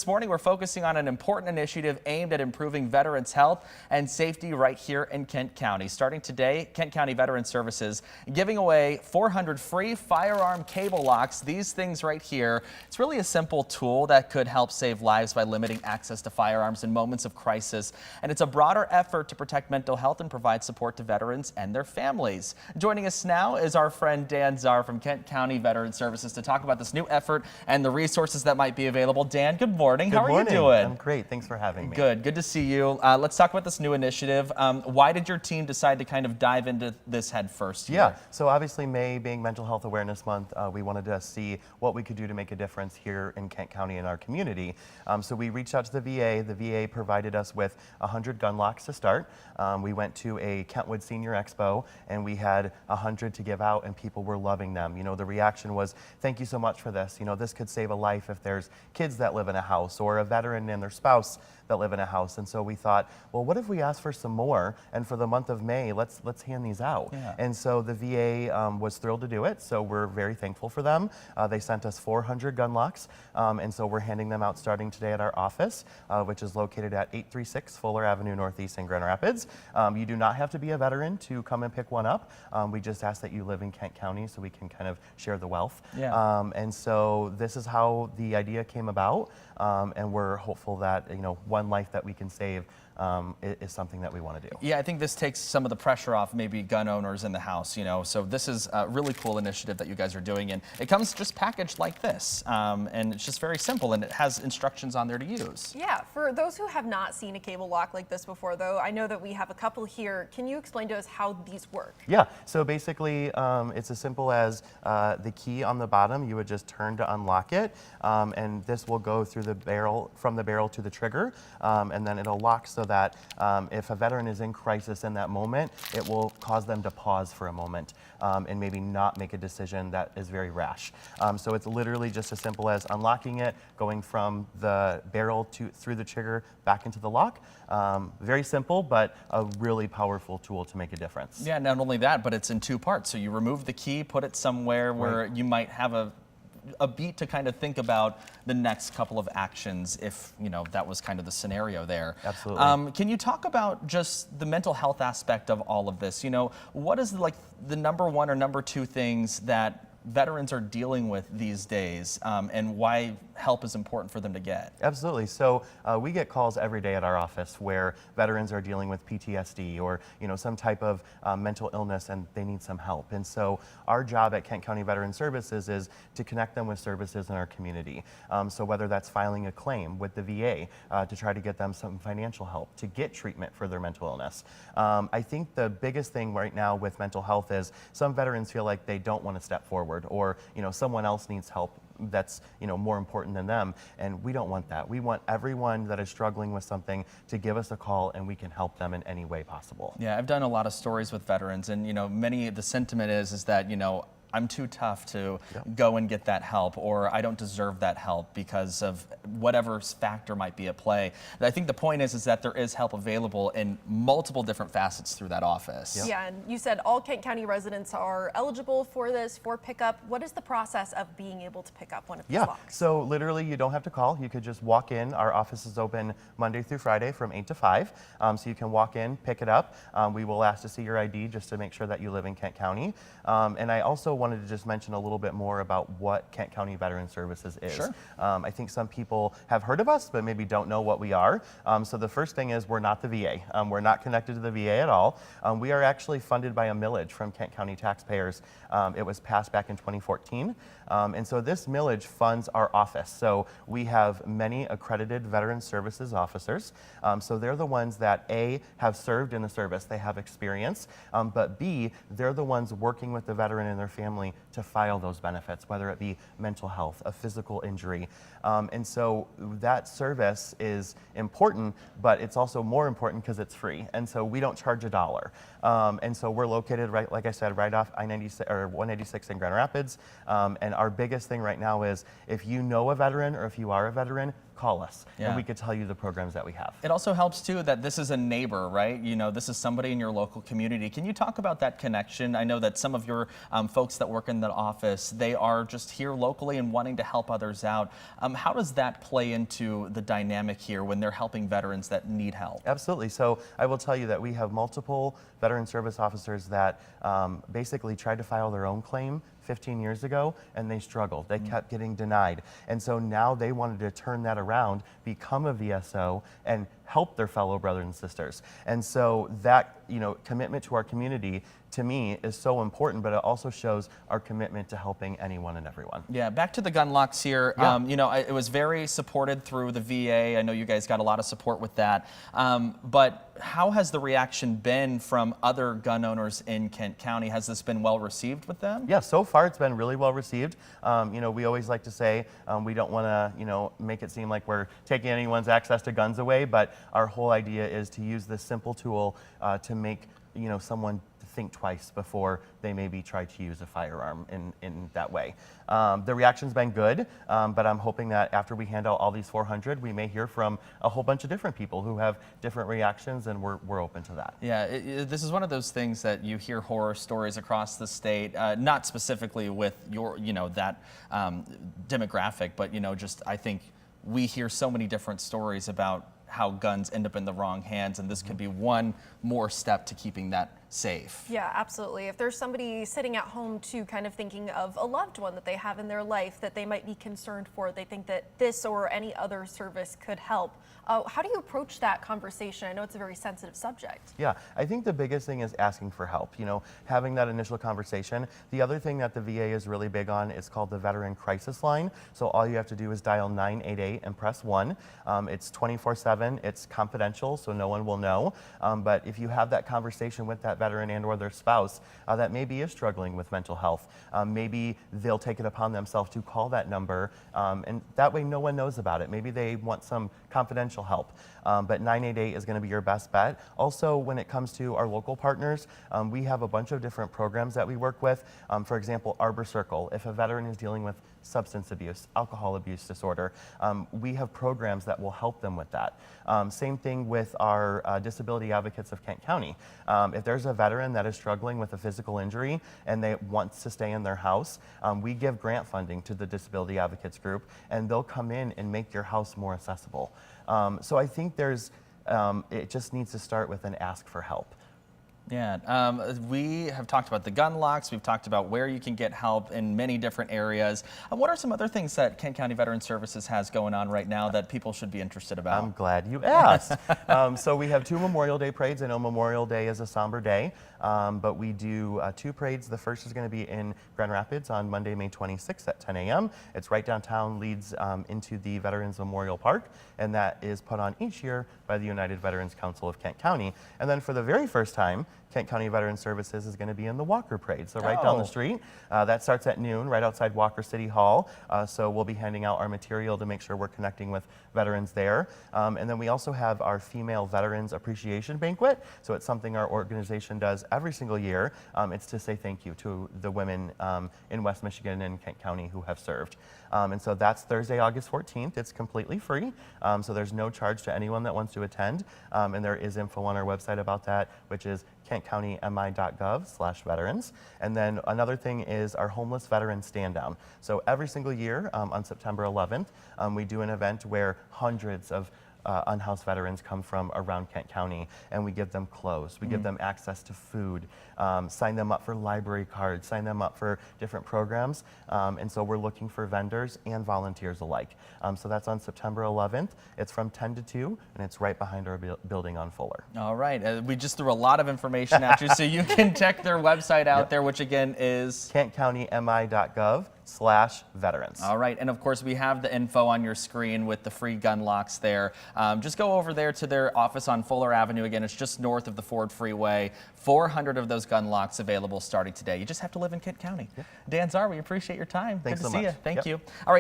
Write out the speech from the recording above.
This morning, we're focusing on an important initiative aimed at improving veterans' health and safety right here in Kent County. Starting today, Kent County Veteran Services giving away 400 free firearm cable locks. These things right here, it's really a simple tool that could help save lives by limiting access to firearms in moments of crisis. And it's a broader effort to protect mental health and provide support to veterans and their families. Joining us now is our friend Dan Czar from Kent County Veteran Services to talk about this new effort and the resources that might be available. Dan, good morning. How are you doing? I'm great. Thanks for having me. Good to see you. Let's talk about this new initiative. Why did your team decide to kind of dive into this head first here? Yeah, so obviously May being Mental Health Awareness Month, we wanted to see what we could do to make a difference here in Kent County in our community. So we reached out to the VA. The VA provided us with 100 gun locks to start. We went to a Kentwood Senior Expo and we had 100 to give out and people were loving them. You know, the reaction was, thank you so much for this. You know, this could save a life if there's kids that live in a house or a veteran and their spouse that live in a house. And so we thought, well, what if we ask for some more? And for the month of May, let's hand these out. Yeah. And so the VA was thrilled to do it. So we're very thankful for them. They sent us 400 gun locks. And so we're handing them out starting today at our office, which is located at 836 Fuller Avenue Northeast in Grand Rapids. You do not have to be a veteran to come and pick one up. We just ask that you live in Kent County so we can kind of share the wealth. Yeah. And so this is how the idea came about. And we're hopeful that, you know, one life that we can save is something that we want to do. Yeah, I think this takes some of the pressure off maybe gun owners in the house, you know. So this is a really cool initiative that you guys are doing, and it comes just packaged like this, and it's just very simple, and it has instructions on there to use. Yeah, for those who have not seen a cable lock like this before, though, I know that we have a couple here. Can you explain to us how these work? Yeah, so basically it's as simple as the key on the bottom, you would just turn to unlock it, and this will go through the barrel, from the barrel to the trigger, and then it'll lock so that if a veteran is in crisis in that moment, it will cause them to pause for a moment and maybe not make a decision that is very rash. So it's literally just as simple as unlocking it, going from the barrel through the trigger back into the lock. Very simple, but a really powerful tool to make a difference. Yeah, not only that, but it's in two parts. So you remove the key, put it somewhere where you might have a beat to kind of think about the next couple of actions if, you know, that was kind of the scenario there. Absolutely. Can you talk about just the mental health aspect of all of this? You know, what is like the number one or number two things that veterans are dealing with these days, and why help is important for them to get? Absolutely. So we get calls every day at our office where veterans are dealing with PTSD or, you know, some type of mental illness and they need some help. And so our job at Kent County Veteran Services is to connect them with services in our community. So whether that's filing a claim with the VA to try to get them some financial help to get treatment for their mental illness. I think the biggest thing right now with mental health is some veterans feel like they don't want to step forward, or, you know, someone else needs help that's, you know, more important than them, and we don't want that. We want everyone that is struggling with something to give us a call and we can help them in any way possible. Yeah, I've done a lot of stories with veterans, and, you know, the sentiment is that, you know, I'm too tough to go and get that help, or I don't deserve that help because of whatever factor might be at play. And I think the point is that there is help available in multiple different facets through that office. Yep. Yeah, and you said all Kent County residents are eligible for this, for pickup. What is the process of being able to pick up one of these locks? So literally you don't have to call. You could just walk in. Our office is open Monday through Friday from 8 to 5. So you can walk in, pick it up. We will ask to see your ID just to make sure that you live in Kent County. And I also wanted to just mention a little bit more about what Kent County Veteran Services is. Sure. I think some people have heard of us, but maybe don't know what we are. So the first thing is we're not the VA. We're not connected to the VA at all. We are actually funded by a millage from Kent County taxpayers. It was passed back in 2014. And so this millage funds our office. So we have many accredited Veteran Services officers. So they're the ones that A, have served in the service, they have experience, but B, they're the ones working with the veteran and their family to file those benefits, whether it be mental health, a physical injury. And so that service is important, but it's also more important because it's free. And so we don't charge $1. And so we're located, right, like I said, right off I-96 or 196 in Grand Rapids. And our biggest thing right now is if you know a veteran or if you are a veteran, call us Yeah. and we could tell you the programs that we have. It also helps too that this is a neighbor, right? You know, this is somebody in your local community. Can you talk about that connection? I know that some of your folks that work in the office, they are just here locally and wanting to help others out. How does that play into the dynamic here when they're helping veterans that need help? Absolutely. So I will tell you that we have multiple veteran service officers that basically tried to file their own claim 15 years ago and they struggled. They kept getting denied. And so now they wanted to turn that around, become a VSO, and help their fellow brothers and sisters. And so that, commitment to our community, to me, is so important, but it also shows our commitment to helping anyone and everyone. Yeah, back to the gun locks here. Yeah. It was very supported through the VA. I know you guys got a lot of support with that. But how has the reaction been from other gun owners in Kent County? Has this been well received with them? Yeah, so far it's been really well received. We always like to say we don't want to, make it seem like we're taking anyone's access to guns away, but our whole idea is to use this simple tool to make, someone think twice before they maybe try to use a firearm in that way. The reaction's been good, but I'm hoping that after we hand out all these 400, we may hear from a whole bunch of different people who have different reactions, and we're open to that. Yeah, this is one of those things that you hear horror stories across the state, not specifically with your, that demographic, but, just I think we hear so many different stories about how guns end up in the wrong hands, and this could be one more step to keeping that safe. Yeah, absolutely. If there's somebody sitting at home too, kind of thinking of a loved one that they have in their life that they might be concerned for, they think that this or any other service could help. How do you approach that conversation? I know it's a very sensitive subject. Yeah, I think the biggest thing is asking for help, having that initial conversation. The other thing that the VA is really big on is called the Veteran Crisis Line. So all you have to do is dial 988 and press 1. It's 24/7, it's confidential, so no one will know. But if you have that conversation with that veteran and or their spouse that maybe is struggling with mental health, maybe they'll take it upon themselves to call that number, and that way no one knows about it. Maybe they want some confidential help, but 988 is going to be your best bet. Also, when it comes to our local partners, we have a bunch of different programs that we work with. For example, Arbor Circle. If a veteran is dealing with substance abuse, alcohol abuse disorder, we have programs that will help them with that. Same thing with our Disability Advocates of Kent County. If there's a veteran that is struggling with a physical injury and they want to stay in their house, we give grant funding to the Disability Advocates group, and they'll come in and make your house more accessible. So I think it just needs to start with an ask for help. Yeah, we have talked about the gun locks. We've talked about where you can get help in many different areas. What are some other things that Kent County Veteran Services has going on right now that people should be interested about? I'm glad you asked. So we have 2 Memorial Day parades. I know Memorial Day is a somber day, but we do 2 parades. The first is going to be in Grand Rapids on Monday, May 26th at 10 a.m. It's right downtown, leads into the Veterans Memorial Park, and that is put on each year by the United Veterans Council of Kent County. And then for the very first time, Kent County Veteran Services is going to be in the Walker Parade, so right down the street. That starts at noon, right outside Walker City Hall. So we'll be handing out our material to make sure we're connecting with veterans there. And then we also have our Female Veterans Appreciation Banquet. So it's something our organization does every single year. It's to say thank you to the women in West Michigan and Kent County who have served. And so that's Thursday, August 14th. It's completely free, so there's no charge to anyone that wants to attend. And there is info on our website about that, which is kentcountymi.gov/veterans. And then another thing is our homeless veteran stand down. So every single year on September 11th, we do an event where hundreds of unhoused veterans come from around Kent County, and we give them clothes, we give them access to food, sign them up for library cards, sign them up for different programs, and so we're looking for vendors and volunteers alike. So that's on September 11th. It's from 10 to 2, and it's right behind our building on Fuller. All right, we just threw a lot of information at you, so you can check their website out there, which again is kentcountymi.gov/veterans. All right, and of course we have the info on your screen with the free gun locks there. Just go over there to their office on Fuller Avenue. Again, it's just north of the Ford Freeway. 400 of those gun locks available starting today. You just have to live in Kent County. Dan Czar, we appreciate your time. Thanks Good to so see much. you. Thank Yep. you. All right.